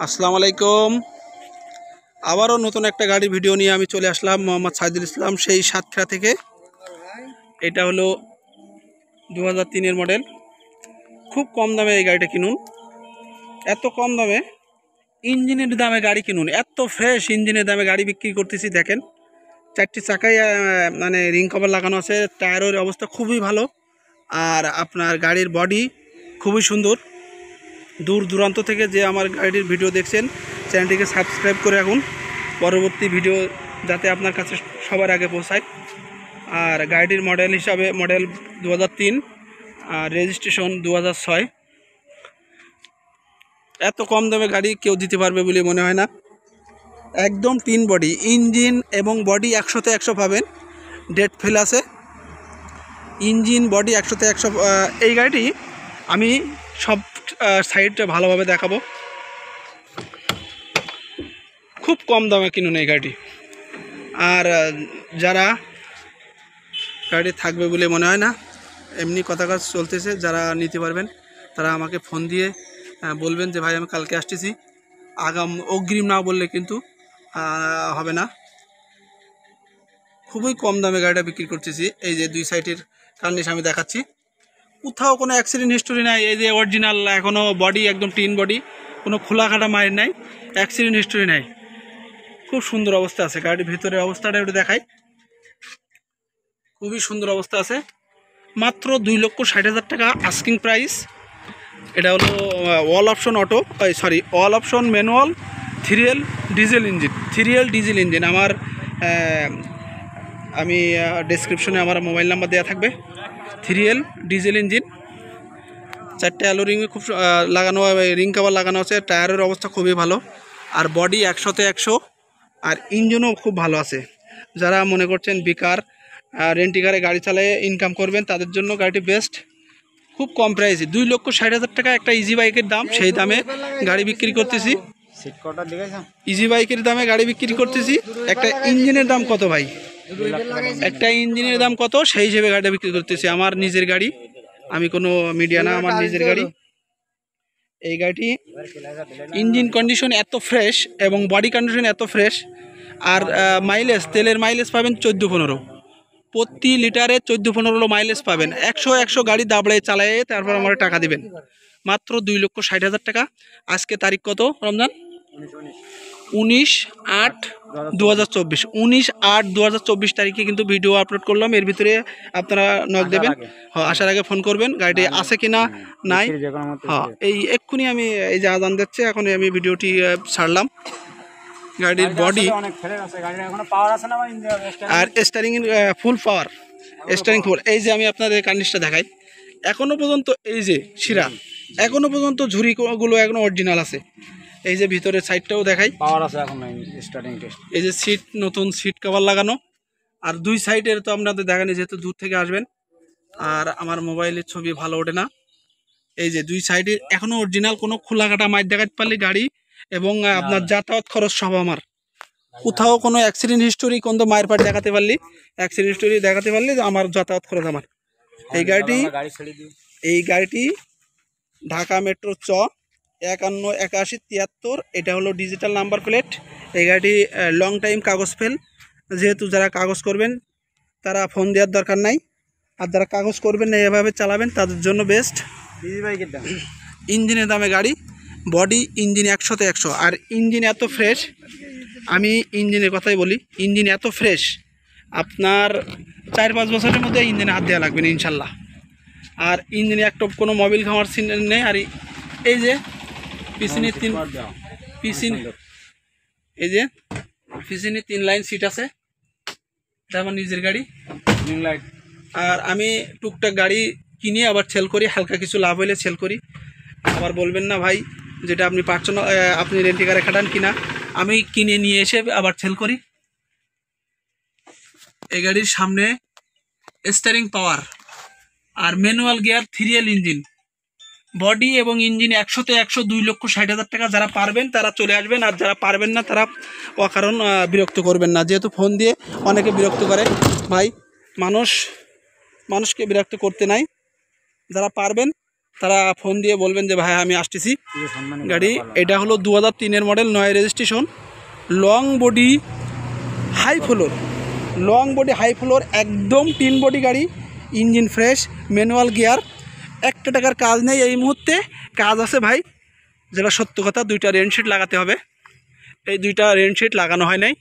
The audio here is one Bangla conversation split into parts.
আসসালামু আলাইকুম। আবারও নতুন একটা গাড়ি ভিডিও নিয়ে আমি চলে আসলাম, মোহাম্মদ সাইদুল ইসলাম, সেই সাতক্ষীরা থেকে। এটা হলো 2003-এর মডেল। খুব কম দামে এই গাড়িটা কিনুন, এত কম দামে ইঞ্জিনের দামে গাড়ি কিনুন। এত ফ্রেশ ইঞ্জিনের দামে গাড়ি বিক্রি করতেছি। দেখেন, 4টি চাকায় মানে রিং কভার লাগানো আছে। টায়ারের অবস্থা খুবই ভালো, আর আপনার গাড়ির বডি খুবই সুন্দর। দূর দূরান্ত থেকে যে আমার গাড়ির ভিডিও দেখছেন, চ্যানেলটিকে সাবস্ক্রাইব করে রাখুন, পরবর্তী ভিডিও যাতে আপনার কাছে সবার আগে পৌঁছায়। আর গাড়িটির মডেল হিসাবে মডেল 2003, আর রেজিস্ট্রেশন 2006। এত কম দামে গাড়ি কেউ দিতে পারবে বলে মনে হয় না। একদম টিন বডি, ইঞ্জিন এবং বডি 100তে 100 পাবেন। ডেট ফেল আছে, ইঞ্জিন বডি 100তে 100। এই গাড়িটি আমি সব সাইডটা ভালোভাবে দেখাবো। খুব কম দামে কিনুন এই গাড়িটি। আর যারা গাড়ি থাকবে বলে মনে হয় না, এমনি কথা কাজ চলতেছে, যারা নিতে পারবেন তারা আমাকে ফোন দিয়ে বলবেন যে ভাই আমি কালকে আসতেছি। অগ্রিম না বললে কিন্তু হবে না। খুবই কম দামে গাড়িটা বিক্রি করতেছি। এই যে দুই সাইডের কন্ডিশন আমি দেখাচ্ছি, কোথাও কোনো অ্যাক্সিডেন্ট হিস্টোরি নাই। এই যে অরিজিনাল, এখনও বডি একদম টিন বডি, কোনো খোলাকাটা মায়ের নাই, অ্যাক্সিডেন্ট হিস্টোরি নাই। খুব সুন্দর অবস্থা আছে গাড়ির ভিতরের অবস্থাটা একটু দেখাই। খুবই সুন্দর অবস্থা আছে। মাত্র 2,60,000 টাকা আস্কিং প্রাইস। এটা হলো all option auto, sorry all option manual 3L diesel engine. 3L diesel engine. আমি ডেসক্রিপশনে আমার মোবাইল নাম্বার দেওয়া থাকবে। 3L ডিজেল ইঞ্জিন, 4টে অ্যালো রিং খুব লাগানো, রিং কভার লাগানো আছে। টায়ারের অবস্থা খুবই ভালো, আর বডি 100তে 100, আর ইঞ্জিনও খুব ভালো আছে। যারা মনে করছেন বেকার, রেন্টিকারে গাড়ি চালিয়ে ইনকাম করবেন, তাদের জন্য গাড়িটি বেস্ট। খুব কম প্রাইসে 2,60,000 টাকা একটা ইজি বাইকের দাম, সেই দামে গাড়ি বিক্রি করতেছি। ইজি বাইকের দামে গাড়ি বিক্রি করতেছি। একটা ইঞ্জিনের দাম কত ভাই? একটা ইঞ্জিনের দাম কত, সেই হিসেবে গাড়িটা বিক্রি করতেছি। আমার নিজের গাড়ি, আমি কোনো মিডিয়া না, আমার নিজের গাড়ি। এই গাড়িটি ইঞ্জিন কন্ডিশন এত ফ্রেশ এবং বডি কন্ডিশন এত ফ্রেশ। আর মাইলেজ, তেলের মাইলেজ পাবেন 14-15, প্রতি লিটারে 14-15 মাইলেজ পাবেন। 100 গাড়ি দাবড়ায় চালায় তারপর আমার টাকা দিবেন। মাত্র 2,60,000 টাকা। আজকে তারিখ কত রমজান? 19/8/2024। 19/8/2024 তারিখে কিন্তু ভিডিও আপলোড করলাম। এর ভিতরে আপনারা নক দেবেন, আসার আগে ফোন করবেন গাড়িটি আছে কিনা নাই। এই এক্ষুনি আমি এই যে আজান দিচ্ছে, এখন আমি ভিডিওটি ছাড়লাম। গাড়ির বডি আর স্টারিং ফুল পাওয়ার, স্টারিং ফুল। এই যে আমি আপনাদের কার্নিশটা দেখাই, এখনো পর্যন্ত এই যে শিরা, এখনো পর্যন্ত ঝুড়িগুলো এখনো অরিজিনাল আছে। এই যে ভিতরের সাইডটাও দেখাই, পাওয়ার আছে এখন স্টার্টিং টেস্ট। এই যে সিট, নতুন সিট কভার লাগানো। আর দুই সাইডের তো আপনাদের দেখানি, যেহেতু দূর থেকে আসবেন আর আমার মোবাইলের ছবি ভালো ওঠে না। এই যে দুই সাইডের এখনো অরিজিনাল, কোনো খোলাকাটা মাইর দেখাতে পারলে গাড়ি এবং আপনার যাতায়াত খরচ সব আমার। কোথাও কোনো অ্যাক্সিডেন্ট হিস্টোরি, কোনো মায়ের পাট দেখাতে পারলি, অ্যাক্সিডেন্ট হিস্টোরি দেখাতে পারলে আমার যাতায়াত খরচ আমার। এই গাড়িটি ঢাকা মেট্রো 518173। এটা হলো ডিজিটাল নাম্বার প্লেট। এই গাড়িটি লং টাইম কাগজ ফেল, যেহেতু যারা কাগজ করবেন তারা ফোন দেওয়ার দরকার নাই, আর যারা কাগজ করবেন না এভাবে চালাবেন তাদের জন্য বেস্ট। ইঞ্জিনের দামে গাড়ি, বডি ইঞ্জিন 100তে 100, আর ইঞ্জিন এত ফ্রেশ। আমি ইঞ্জিনের কথাই বলি, ইঞ্জিন এত ফ্রেশ, আপনার 4-5 বছরের মধ্যে ইঞ্জিনে হাত দেওয়া লাগবে না ইনশাল্লাহ। আর ইঞ্জিনে একটা কোনো মোবিল খামার সিন নেই। আর এই যে পিছনে পিছনে 3 লাইন সিট আছে। এটা আমার নিজের গাড়ি। আর আমি টুকটাক গাড়ি কিনে আবার সেল করি, হালকা কিছু লাভ হলে সেল করি। আবার বলবেন না ভাই যেটা আপনি পারছেন না, আপনি রেন্টিকারে খাটান কিনা। আমি কিনে নিয়ে এসে আবার সেল করি। এই গাড়ির সামনে স্টিয়ারিং পাওয়ার আর manual gear, 3L engine, body এবং ইঞ্জিন 100তে 100। 2,60,000 টাকা। যারা পারবেন তারা চলে আসবেন, আর যারা পারবেন না তারা অকারণ বিরক্ত করবেন না, যেহেতু ফোন দিয়ে অনেকে বিরক্ত করে। ভাই মানুষকে বিরক্ত করতে নাই। যারা পারবেন তারা ফোন দিয়ে বলবেন যে ভাই আমি আসতেছি। গাড়ি এটা হলো 2003-এর model, 9 registration, long body high floor, long body high floor, একদম টিন বডি গাড়ি, ইঞ্জিন ফ্রেশ, ম্যানুয়াল গিয়ার, একটা টাকার কাজ নেই এই মুহূর্তে। কাজ আছে ভাই, যেটা সত্য কথা, 2টা রেনশিট লাগাতে হবে, এই 2টা রেনশিট লাগানো হয় নাই।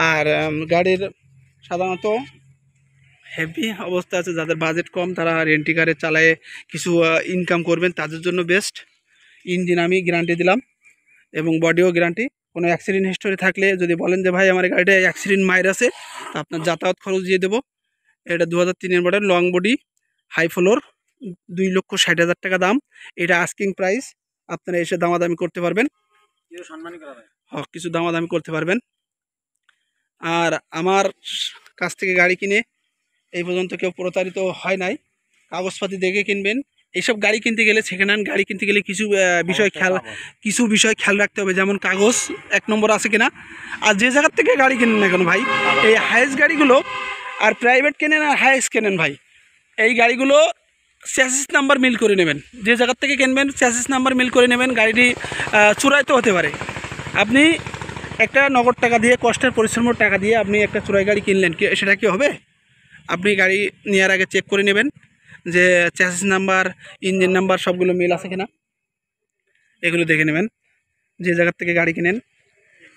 আর গাড়ির সাধারণত হেভি অবস্থা আছে, যাদের বাজেট কম তারা রেন্টি কারে চালায়ে কিছু ইনকাম করবেন, তাদের জন্য বেস্ট। ইঞ্জিন আমি গ্যারান্টি দিলাম এবং বডিও গ্যারান্টি। কোনো অ্যাক্সিডেন্ট হিস্টোরি থাকলে যদি বলেন যে ভাই আমার গাড়িটা অ্যাক্সিডেন্ট মাইর আছে, তো আপনার যাতায়াত খরচ দিয়ে দেবো। এটা 2003-এর model, long body high floor, 2,60,000 টাকা দাম। এটা আস্কিং প্রাইস, আপনারা এসে দামাদামি করতে পারবেন, কিছু দামাদামি করতে পারবেন। আর আমার কাছ থেকে গাড়ি কিনে এই পর্যন্ত কেউ প্রতারিত হয় নাই, কাগজপাতি দেখে কিনবেন। এইসব গাড়ি কিনতে গেলে, সেকেন্ড হ্যান্ড গাড়ি কিনতে গেলে কিছু বিষয় খেয়াল রাখতে হবে, যেমন কাগজ 1 নম্বর আছে কিনা। আর যে জায়গার থেকে গাড়ি কেনেন না কেন ভাই, এই হাইয়েস্ট গাড়িগুলো আর প্রাইভেট কেনেন আর হাইয়েস্ট কেনেন ভাই, এই গাড়িগুলো চ্যাসিস নাম্বার মিল করে নেবেন। যে জায়গার থেকে কিনবেন চ্যাসিস নাম্বার মিল করে নেবেন। গাড়িটি চুরাইতে হতে পারে। আপনি একটা নগদ টাকা দিয়ে, কষ্টের পরিশ্রমের টাকা দিয়ে আপনি একটা চুরাই গাড়ি কিনলেন, সেটা কি হবে? আপনি গাড়ি নেওয়ার আগে চেক করে নেবেন যে চ্যাসিস নাম্বার, ইঞ্জিন নাম্বার সবগুলো মিল আছে কিনা, এগুলো দেখে নেবেন যে জায়গার থেকে গাড়ি কিনেন।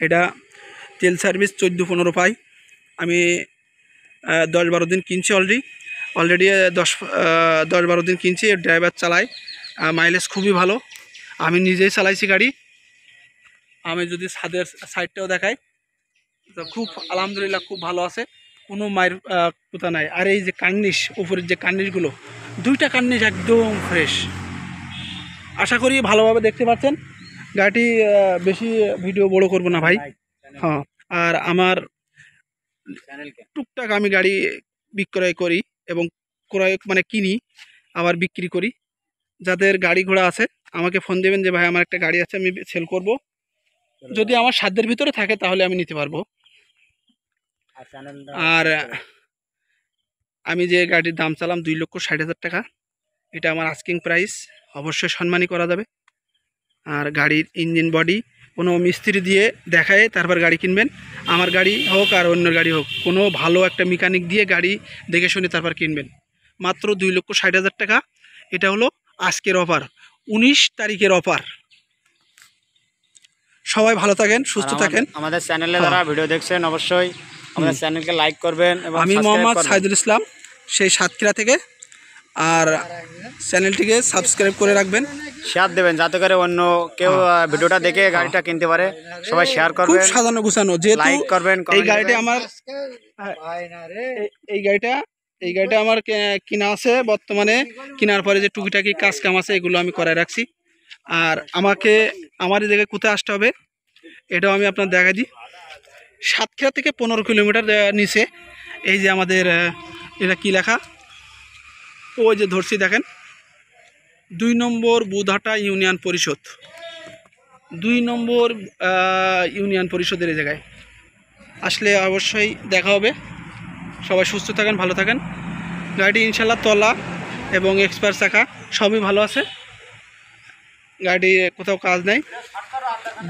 এটা তেল সার্ভিস 14-15 পাই। আমি 10-12 দিন কিনছি, অলরেডি 10-12 দিন কিনছি। ড্রাইভার চালায়, মাইলেজ খুবই ভালো। আমি নিজেই চালাইছি গাড়ি। আমি যদি ছাদের সাইডটাও দেখাই তো খুব আলহামদুলিল্লাহ খুব ভালো আছে, কোনো মায়ের কোথা নাই। আর এই যে কার্নিশ, উপরের যে কার্নিশগুলো, 2টা কার্নিশ একদম ফ্রেশ। আশা করি ভালোভাবে দেখতে পাচ্ছেন। গাড়িটি বেশি ভিডিও বড় করব না ভাই। হ্যাঁ, আর আমার টুকটাক আমি গাড়ি বিক্রয় করি এবং ক্রয় মানে কিনি আবার বিক্রি করি। যাদের গাড়ি ঘোড়া আছে আমাকে ফোন দেবেন যে ভাই আমার একটা গাড়ি আছে, আমি সেল করব। যদি আমার সাধ্যের ভিতরে থাকে তাহলে আমি নিতে পারবো। আর আমি যে গাড়ির দাম চালাম 2,60,000 টাকা, এটা আমার আস্কিং প্রাইস, অবশ্যই সম্মানই করা যাবে। আর গাড়ির ইঞ্জিন বডি কোনো মিস্ত্রি দিয়ে দেখায় তারপর গাড়ি কিনবেন। আমার গাড়ি হোক আর অন্য গাড়ি হোক, কোনো ভালো একটা মেকানিক দিয়ে গাড়ি দেখে শুনে তারপর কিনবেন। মাত্র 2,60,000 টাকা। এটা হলো আজকের অফার, 19 তারিখের অফার। সবাই ভালো থাকেন, সুস্থ থাকেন। আমাদের চ্যানেলে যারা ভিডিও দেখছেন অবশ্যই আমাদের চ্যানেলকে লাইক করবেন এবং আমি মোহাম্মদ সাইদুল ইসলাম, সেই সাতক্ষীরা থেকে। আর চ্যানেলটিকে সাবস্ক্রাইব করে রাখবেন, শেয়ার দেবেন যাতে করে অন্য কেউ ভিডিওটা দেখে গাড়িটা কিনতে পারে। সবাই শেয়ার করবেন, খুব সাজানো গুছানো, যেহেতু লাইক করবেন। এই গাড়িটা আমার এই গাড়িটা আমার কিনা আছে বর্তমানে। কেনার পরে যে টুকিটাকি কাজ কাম আছে এগুলো আমি করায় রাখছি। আর আমার এই জায়গায় কোথায় আসতে হবে এটাও আমি আপনার দেখা দিই। সাতক্ষীরা থেকে 15 কিলোমিটার নিচে এই যে আমাদের এটা কি লেখা, ওই যে ধরছি দেখেন, 2 নম্বর বুধাটা ইউনিয়ন পরিষদ, 2 নম্বর ইউনিয়ন পরিষদের এই জায়গায় আসলে অবশ্যই দেখা হবে। সবাই সুস্থ থাকেন, ভালো থাকেন। গাড়িটি ইনশাল্লাহ তলা এবং এক্সপায়ার চাকা সবই ভালো আছে। গাড়ি কোথাও কাজ নেই,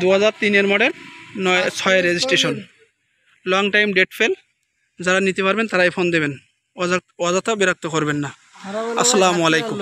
2003-এর model, 6 registration, long time date fail. যারা নিতে পারবেন তারাই ফোন দেবেন, অযথা বিরক্ত করবেন না। আসসালামু আলাইকুম।